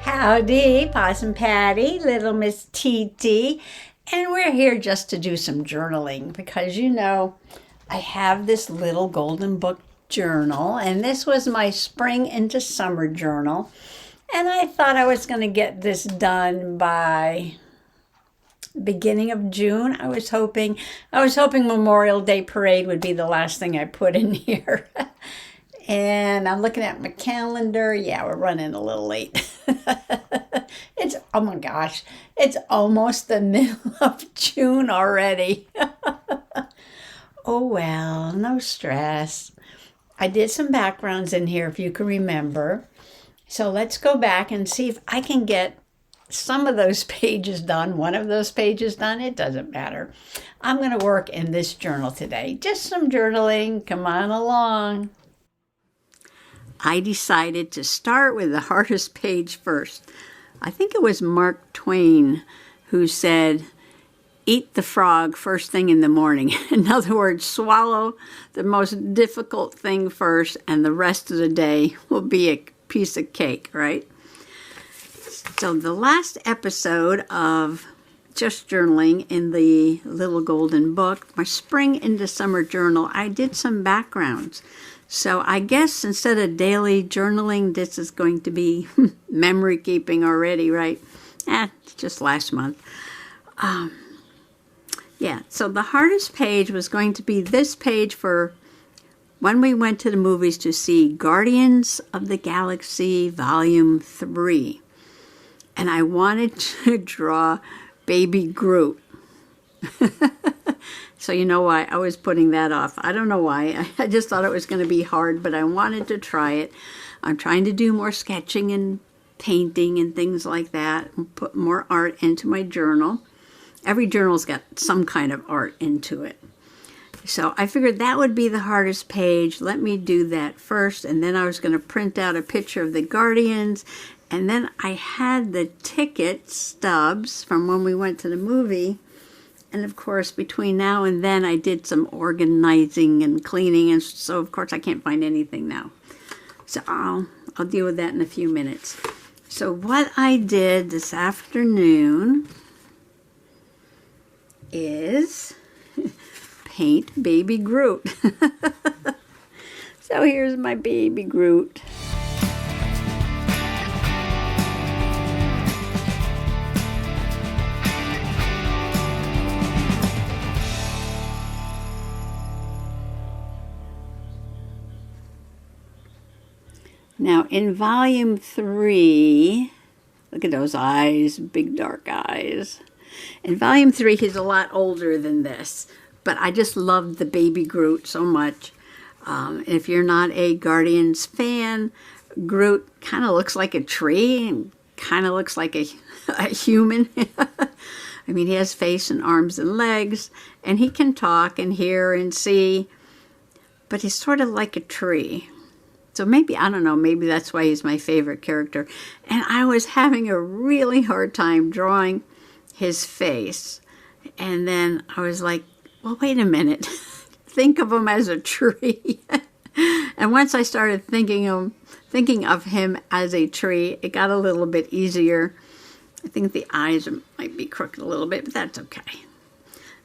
Howdy, Possum Patty, Little Miss TT, and we're here just to do some journaling because I have this little golden book journal, and this was my spring into summer journal, and I thought I was going to get this done by beginning of June. I was hoping Memorial Day parade would be the last thing I put in here. And I'm looking at my calendar. Yeah, we're running a little late. Oh my gosh, it's almost the middle of June already. Oh well, no stress. I did some backgrounds in here if you can remember. So let's go back and see if I can get some of those pages done, one of those pages done. It doesn't matter. I'm going to work in this journal today. Just some journaling. Come on along. I decided to start with the hardest page first. I think it was Mark Twain who said, "Eat the frog first thing in the morning." In other words, swallow the most difficult thing first, and the rest of the day will be a piece of cake, right? So the last episode of Just Journaling in the Little Golden Book, my spring into summer journal, I did some backgrounds. So I guess instead of daily journaling, this is going to be memory keeping already, right? It's just last month. So the hardest page was going to be this page for when we went to the movies to see Guardians of the Galaxy Volume 3. And I wanted to draw Baby Groot. So you know why I was putting that off. I don't know why. I just thought it was going to be hard, but I wanted to try it. I'm trying to do more sketching and painting and things like that, and put more art into my journal. Every journal's got some kind of art into it. So I figured that would be the hardest page. Let me do that first, and then I was going to print out a picture of the Guardians, and then I had the ticket stubs from when we went to the movie. And of course, between now and then, I did some organizing and cleaning, and so of course I can't find anything now. So I'll deal with that in a few minutes. So what I did this afternoon is paint Baby Groot. So here's my Baby Groot. Now, in Volume 3, look at those eyes, big dark eyes. In Volume 3, he's a lot older than this, but I just loved the Baby Groot so much. If you're not a Guardians fan, Groot kind of looks like a tree and kind of looks like a human. I mean, he has face and arms and legs, and he can talk and hear and see, but he's sort of like a tree. So maybe, I don't know, maybe that's why he's my favorite character. And I was having a really hard time drawing his face. And then I was like, well, wait a minute. Think of him as a tree. And once I started thinking of him as a tree, it got a little bit easier. I think the eyes might be crooked a little bit, but that's okay.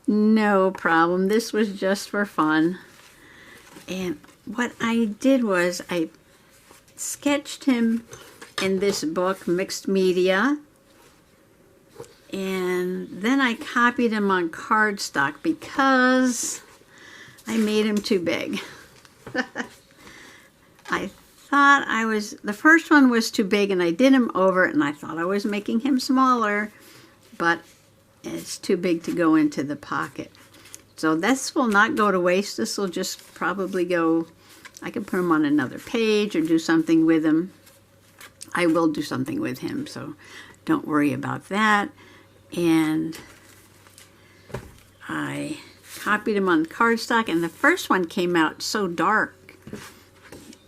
No problem. This was just for fun. And what I did was I sketched him in this book, Mixed Media, and then I copied him on cardstock because I made him too big. I thought the first one was too big, and I did him over, and I thought I was making him smaller, but it's too big to go into the pocket. So this will not go to waste. This will just probably go, I can put him on another page or do something with him. I will do something with him, so don't worry about that. And I copied him on cardstock, and the first one came out so dark.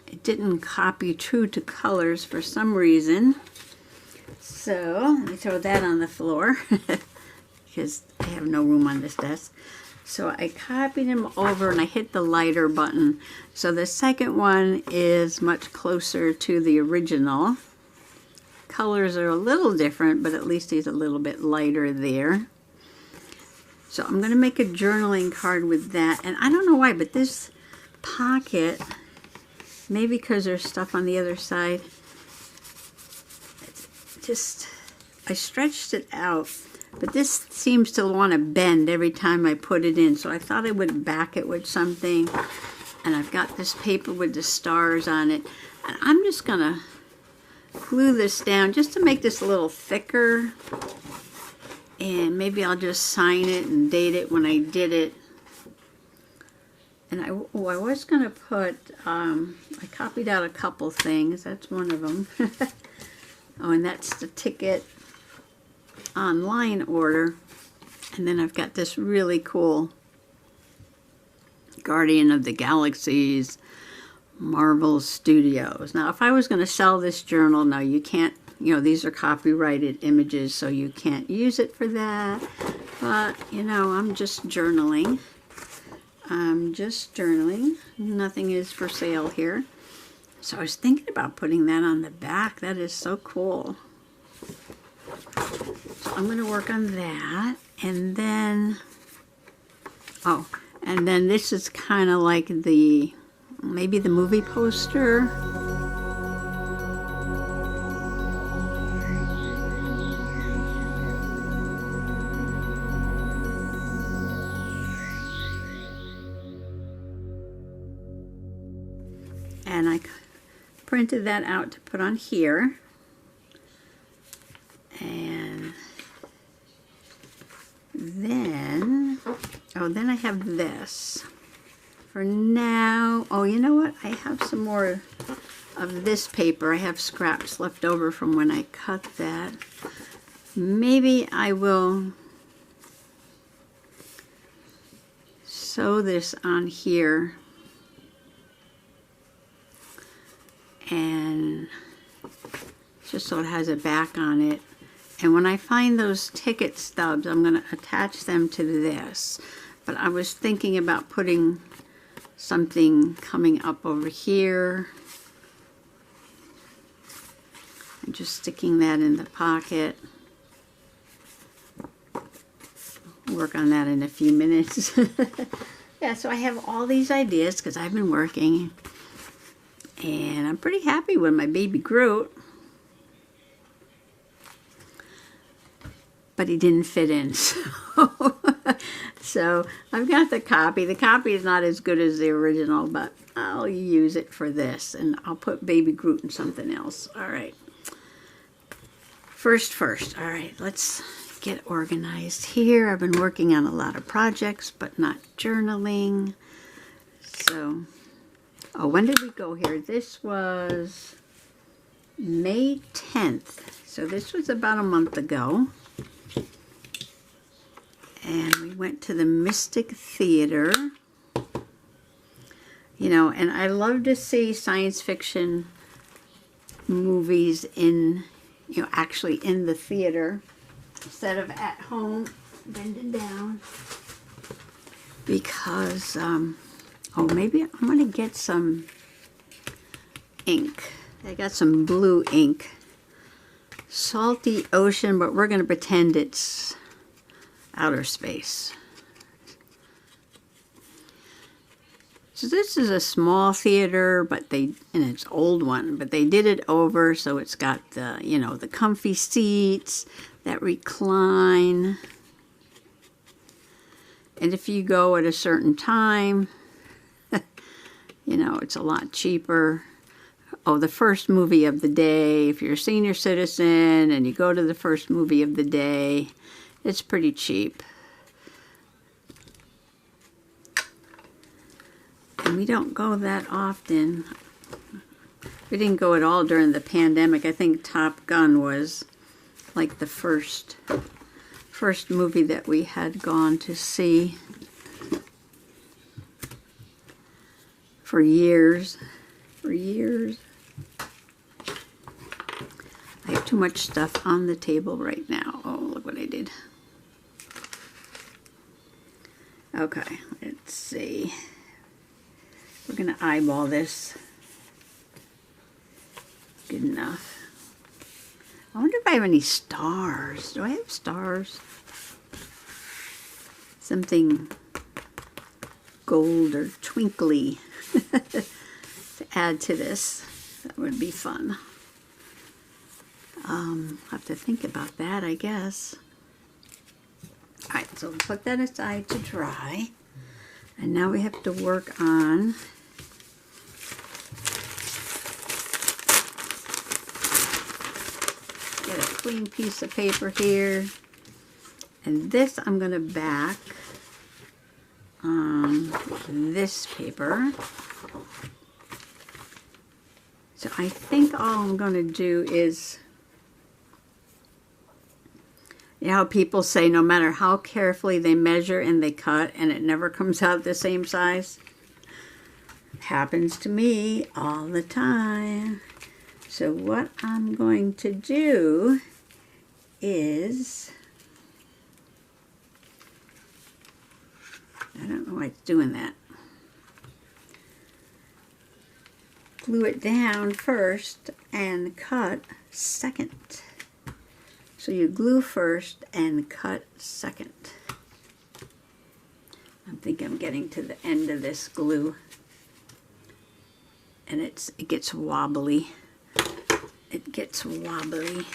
It didn't copy true to colors for some reason. So let me throw that on the floor because I have no room on this desk. So I copied him over and I hit the lighter button. So the second one is much closer to the original colors are a little different, but at least he's a little bit lighter there. So I'm going to make a journaling card with that. And I don't know why, but this pocket, maybe because there's stuff on the other side, just, I stretched it out. But this seems to want to bend every time I put it in. So I thought I would back it with something. And I've got this paper with the stars on it. And I'm just going to glue this down just to make this a little thicker. And maybe I'll just sign it and date it when I did it. And I was going to put, I copied out a couple things. That's one of them. Oh, and that's the ticket online order. And then I've got this really cool Guardian of the Galaxies Marvel Studios. Now, if I was going to sell this journal, now you can't, you know, these are copyrighted images, so you can't use it for that. But, you know, I'm just journaling. I'm just journaling. Nothing is for sale here. So I was thinking about putting that on the back. That is so cool. So I'm going to work on that. And then, oh, and then this is kind of like the, maybe the movie poster. And I printed that out to put on here. And then, oh, then I have this. For now, oh, you know what? I have some more of this paper. I have scraps left over from when I cut that. Maybe I will sew this on here. And just so it has a back on it. And when I find those ticket stubs, I'm going to attach them to this. But I was thinking about putting something coming up over here. And just sticking that in the pocket. Work on that in a few minutes. Yeah, so I have all these ideas because I've been working. And I'm pretty happy with my baby Groot. But he didn't fit in. So I've got the copy. The copy is not as good as the original, but I'll use it for this. And I'll put baby Groot in something else. All right. First. All right, let's get organized here. I've been working on a lot of projects, but not journaling. So... oh, when did we go here? This was May 10th. So this was about a month ago. And we went to the Mystic Theater. You know, and I love to see science fiction movies in, you know, actually in the theater instead of at home, bending down. Because, oh, maybe I'm going to get some ink. I got some blue ink. Salty ocean, but we're going to pretend it's outer space. So this is a small theater, but and it's an old one, but they did it over, so it's got the, you know, the comfy seats that recline. And if you go at a certain time, you know, it's a lot cheaper. Oh, the first movie of the day. If you're a senior citizen and you go to the first movie of the day, it's pretty cheap. And we don't go that often. We didn't go at all during the pandemic. I think Top Gun was like the first movie that we had gone to see for years. I have too much stuff on the table right now. Oh, look what I did. Okay, let's see. We're going to eyeball this. Good enough. I wonder if I have any stars. Do I have stars? Something gold or twinkly to add to this. That would be fun. I'll have to think about that, I guess. Alright, so we'll put that aside to dry. And now we have to work on get a clean piece of paper here. And this I'm going to back on this paper. So I think all I'm going to do is, you know how people say no matter how carefully they measure and they cut and it never comes out the same size? Happens to me all the time. So what I'm going to do is, I don't know why it's doing that. Glue it down first and cut second. So you glue first and cut second. I think I'm getting to the end of this glue and it gets wobbly. It gets wobbly.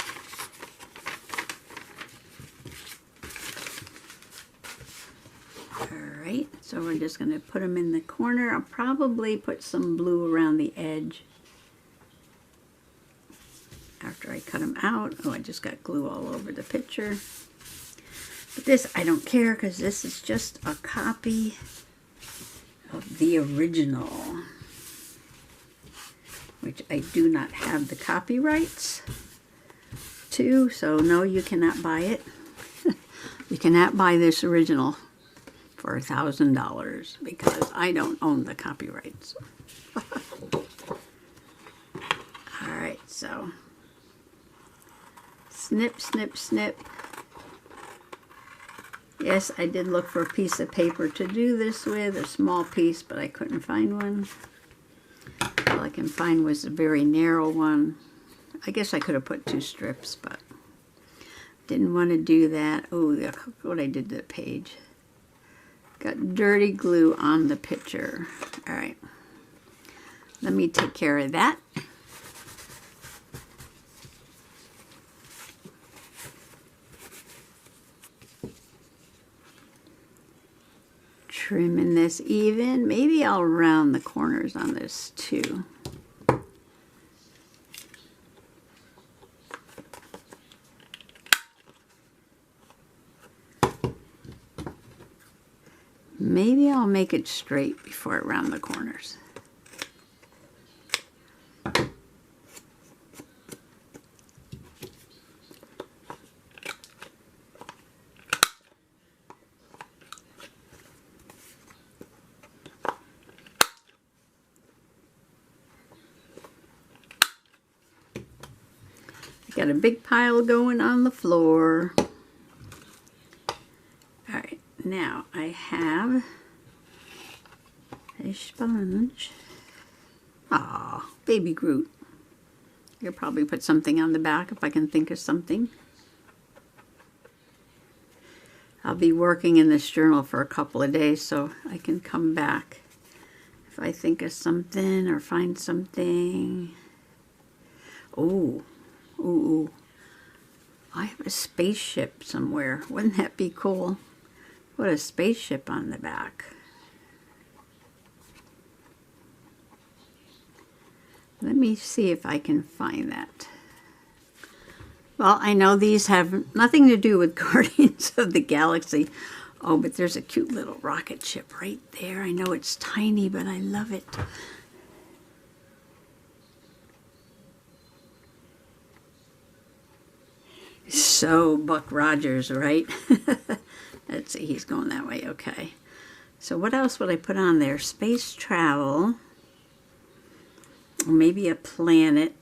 Alright, so we're just going to put them in the corner. I'll probably put some blue around the edge after I cut them out. Oh, I just got glue all over the picture. But this, I don't care because this is just a copy of the original, which I do not have the copyrights to, so no, you cannot buy it. You cannot buy this original for $1,000 because I don't own the copyrights. Alright, so snip, snip, snip. Yes, I did look for a piece of paper to do this with, a small piece, but I couldn't find one. All I can find was a very narrow one. I guess I could have put 2 strips, but didn't want to do that. Oh, look what I did to the page. Got dirty glue on the picture. Alright, let me take care of that. Trimming this even. Maybe I'll round the corners on this too. Maybe I'll make it straight before I round the corners. Got a big pile going on the floor. Alright, now I have a sponge. Aw, baby Groot. I'll probably put something on the back if I can think of something. I'll be working in this journal for a couple of days, so I can come back if I think of something or find something. Oh. Ooh, I have a spaceship somewhere. Wouldn't that be cool? Put a spaceship on the back. Let me see if I can find that. Well, I know these have nothing to do with Guardians of the Galaxy. Oh, but there's a cute little rocket ship right there. I know it's tiny, but I love it. So, Buck Rogers, right? Let's see, he's going that way, okay. So what else would I put on there? Space travel. Or maybe a planet.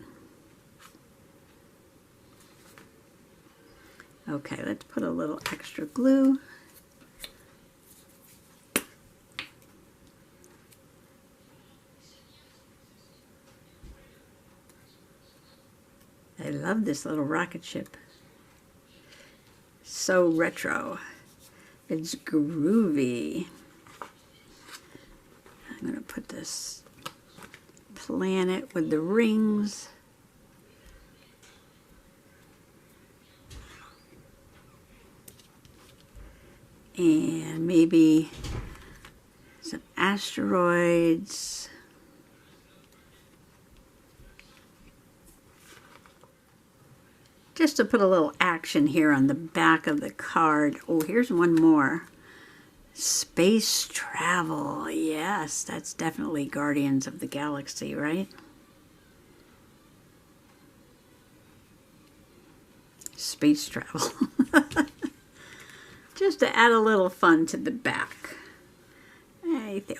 Okay, let's put a little extra glue. I love this little rocket ship. So retro. It's groovy. I'm going to put this planet with the rings. And maybe some asteroids. Just to put a little action here on the back of the card. Oh, here's one more. Space travel. Yes, that's definitely Guardians of the Galaxy, right? Space travel. Just to add a little fun to the back.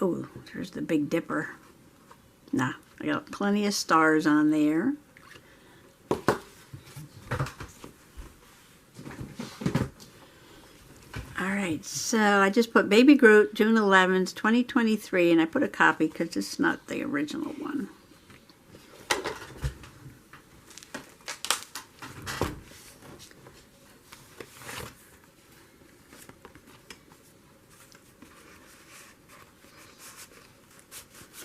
Oh, there's the Big Dipper. Nah, I got plenty of stars on there. Alright, so I just put Baby Groot, June 11th, 2023, and I put a copy because it's not the original one.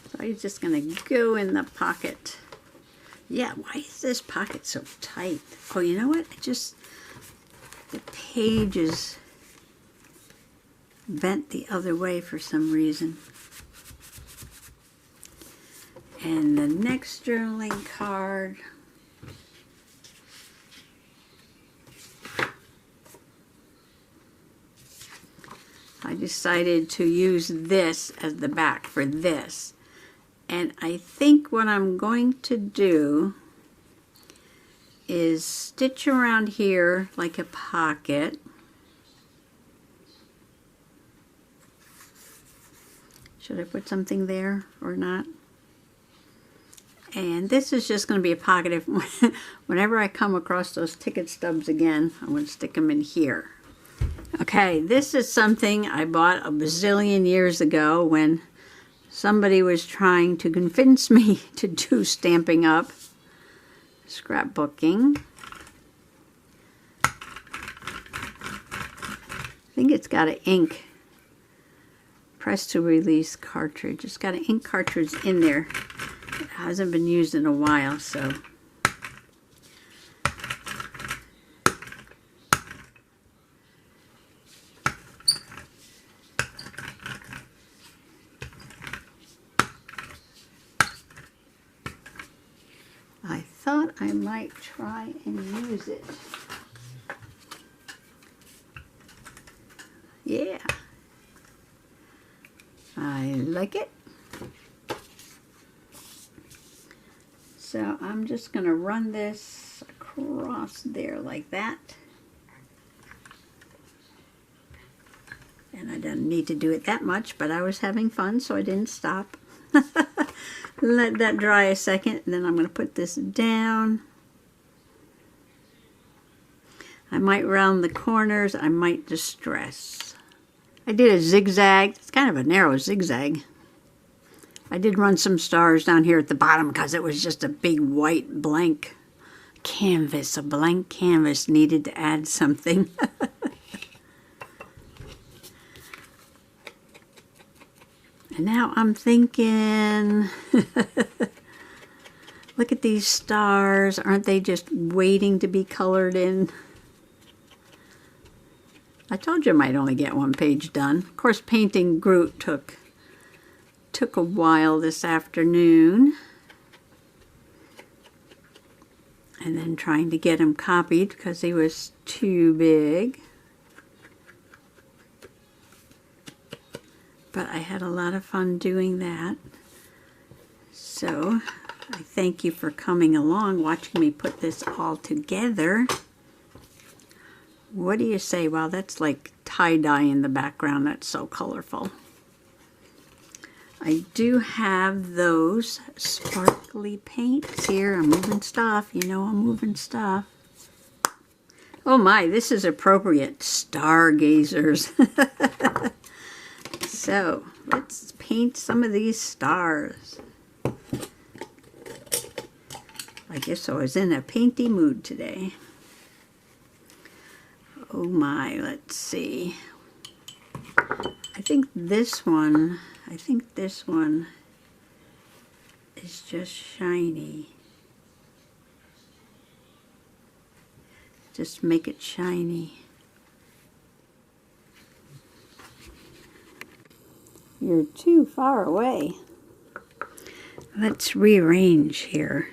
So I'm just going to go in the pocket. Yeah, why is this pocket so tight? Oh, you know what? The page is bent the other way for some reason. And the next journaling card. I decided to use this as the back for this. And I think what I'm going to do is stitch around here like a pocket. Should I put something there or not? And this is just going to be a pocket. If whenever I come across those ticket stubs again, I'm going to stick them in here. Okay, this is something I bought a bazillion years ago when somebody was trying to convince me to do Stampin' Up! Scrapbooking. I think it's got an ink press to release cartridge. It's got an ink cartridge in there. It hasn't been used in a while, so I thought I might try and use it. Yeah. I like it. So I'm just going to run this across there like that. And I didn't need to do it that much, but I was having fun, so I didn't stop. Let that dry a second, and then I'm going to put this down. I might round the corners, I might distress. I did a zigzag. It's kind of a narrow zigzag. I did run some stars down here at the bottom because it was just a big white blank canvas. A blank canvas needed to add something. And now I'm thinking, look at these stars. Aren't they just waiting to be colored in? I told you I might only get one page done. Of course, painting Groot took a while this afternoon. And then trying to get him copied because he was too big. But I had a lot of fun doing that. So I thank you for coming along, watching me put this all together. What do you say? Wow, that's like tie-dye in the background. That's so colorful. I do have those sparkly paints here. I'm moving stuff. You know I'm moving stuff. Oh my, this is appropriate. Stargazers. So, let's paint some of these stars. I guess I was in a painty mood today. Oh my, let's see. I think this one is just shiny. Just make it shiny. You're too far away. Let's rearrange here.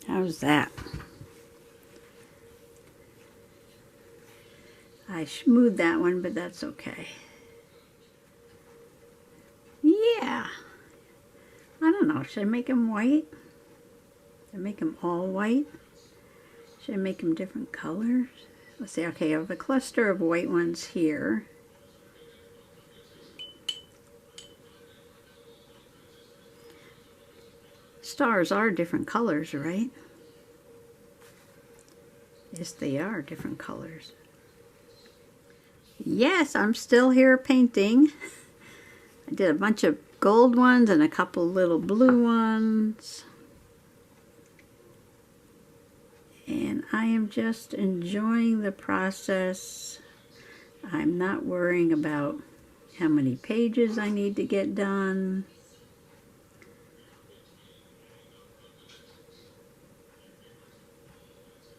How's that? I smoothed that one, but that's okay. Yeah. I don't know. Should I make them white? Should I make them all white? Should I make them different colors? Let's see. Okay, I have a cluster of white ones here. Stars are different colors, right? Yes, they are different colors. Yes, I'm still here painting. I did a bunch of gold ones and a couple little blue ones. And I am just enjoying the process. I'm not worrying about how many pages I need to get done.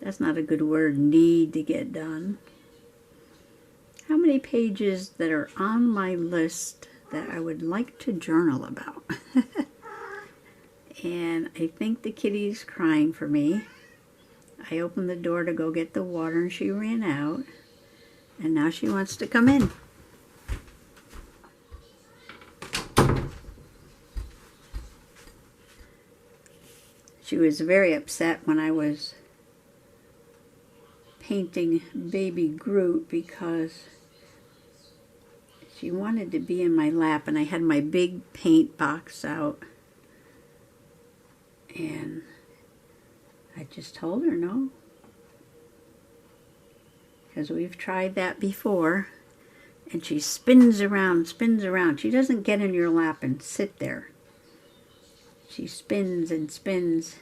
That's not a good word, need to get done. How many pages that are on my list that I would like to journal about? And I think the kitty's crying for me. I opened the door to go get the water and she ran out. And now she wants to come in. She was very upset when I was painting baby Groot because she wanted to be in my lap, and I had my big paint box out, and I just told her no, because we've tried that before, and she spins around, spins around. She doesn't get in your lap and sit there. She spins and spins,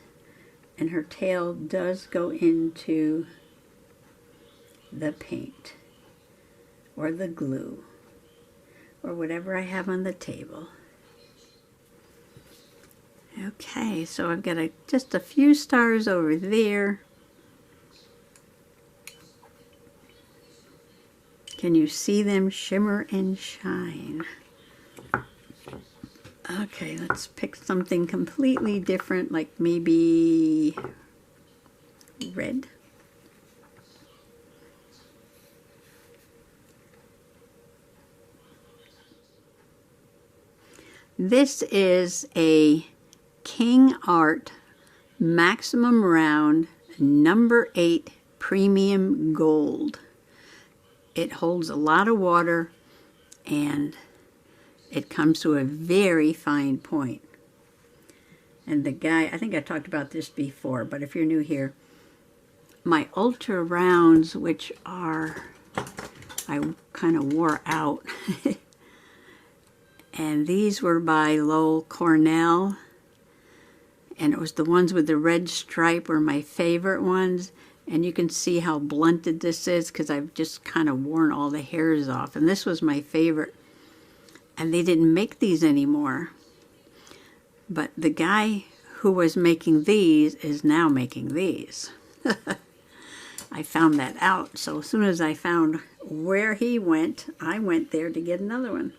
and her tail does go into the paint or the glue or whatever I have on the table. Okay, so I've got just a few stars over there. Can you see them shimmer and shine? Okay, let's pick something completely different, like maybe red. This is a King Art Maximum Round number 8 Premium Gold. It holds a lot of water and it comes to a very fine point. And the guy, I think I talked about this before, but if you're new here, my Ultra Rounds, which are, I kind of wore out. And these were by Lowell Cornell. And it was the ones with the red stripe were my favorite ones. And you can see how blunted this is because I've just kind of worn all the hairs off. And this was my favorite. And they didn't make these anymore. But the guy who was making these is now making these. I found that out. So as soon as I found where he went, I went there to get another one.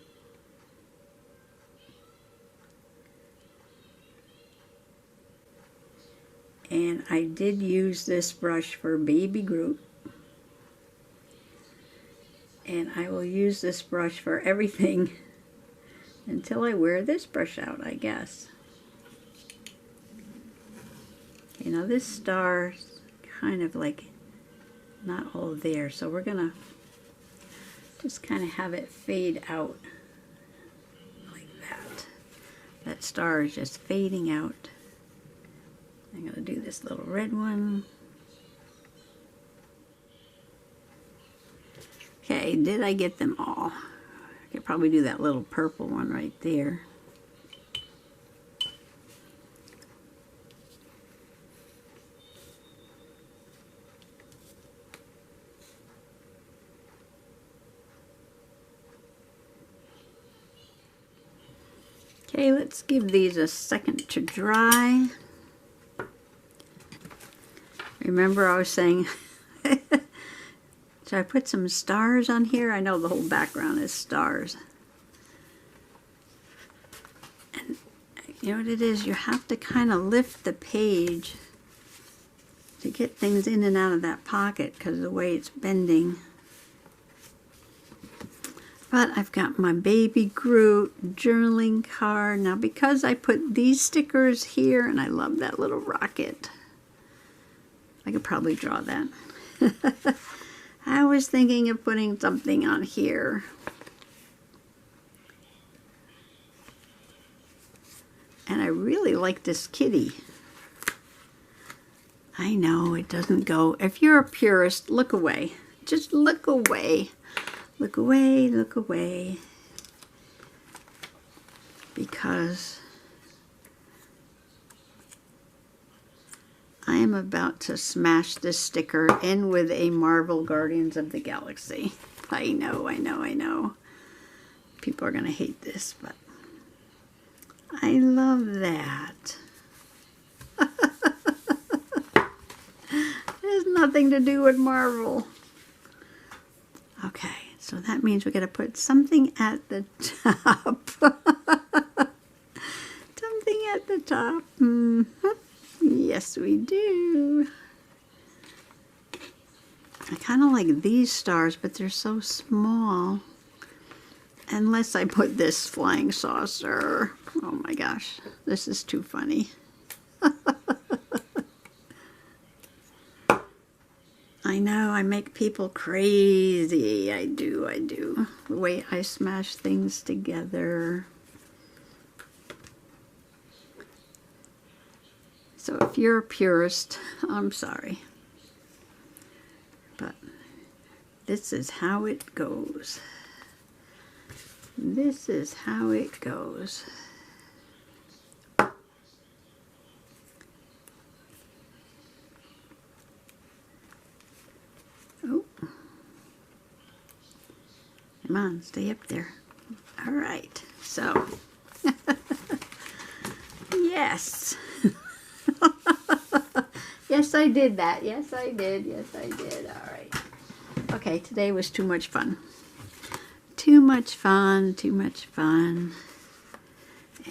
And I did use this brush for Baby Groot. And I will use this brush for everything until I wear this brush out, I guess. You know, this star's kind of like not all there, so we're gonna just kind of have it fade out like that. That star is just fading out. I'm going to do this little red one. Okay, did I get them all? I could probably do that little purple one right there. Okay, let's give these a second to dry. Remember I was saying, should I put some stars on here? I know the whole background is stars. And you know what it is? You have to kind of lift the page to get things in and out of that pocket because of the way it's bending. But I've got my baby Groot journaling card. Now because I put these stickers here, and I love that little rocket. I could probably draw that. I was thinking of putting something on here. And I really like this kitty. I know it doesn't go. If you're a purist, look away. Just look away. Look away, look away. Because I am about to smash this sticker in with a Marvel Guardians of the Galaxy. I know, I know, I know. People are going to hate this, but I love that. It has nothing to do with Marvel. Okay, so that means we got to put something at the top. Something at the top. Mm-hmm. Yes, we do. I kind of like these stars, but they're so small. Unless I put this flying saucer. Oh my gosh, this is too funny. I know, I make people crazy. I do, I do. The way I smash things together. So if you're a purist, I'm sorry. But this is how it goes. This is how it goes. Oh. Come on, stay up there. All right, so. Yes. Yes, I did that. Yes, I did. Yes, I did. All right. Okay, today was too much fun. Too much fun, too much fun.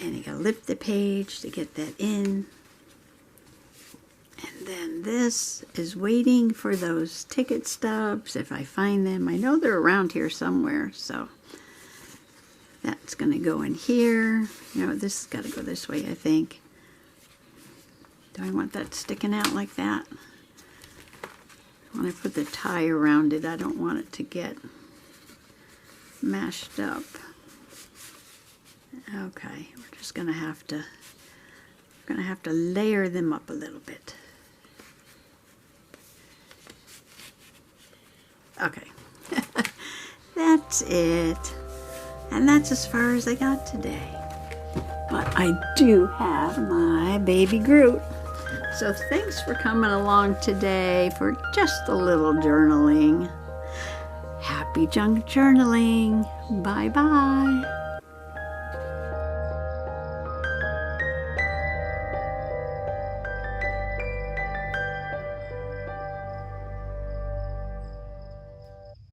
And you gotta lift the page to get that in. And then this is waiting for those ticket stubs, if I find them. I know they're around here somewhere, so that's gonna go in here. You know, this has gotta go this way, I think. Do I want that sticking out like that? When I put the tie around it, I don't want it to get mashed up. Okay, we're just gonna have to layer them up a little bit. Okay, that's it. And that's as far as I got today. But I do have my baby Groot. So thanks for coming along today for just a little journaling. Happy junk journaling. Bye-bye.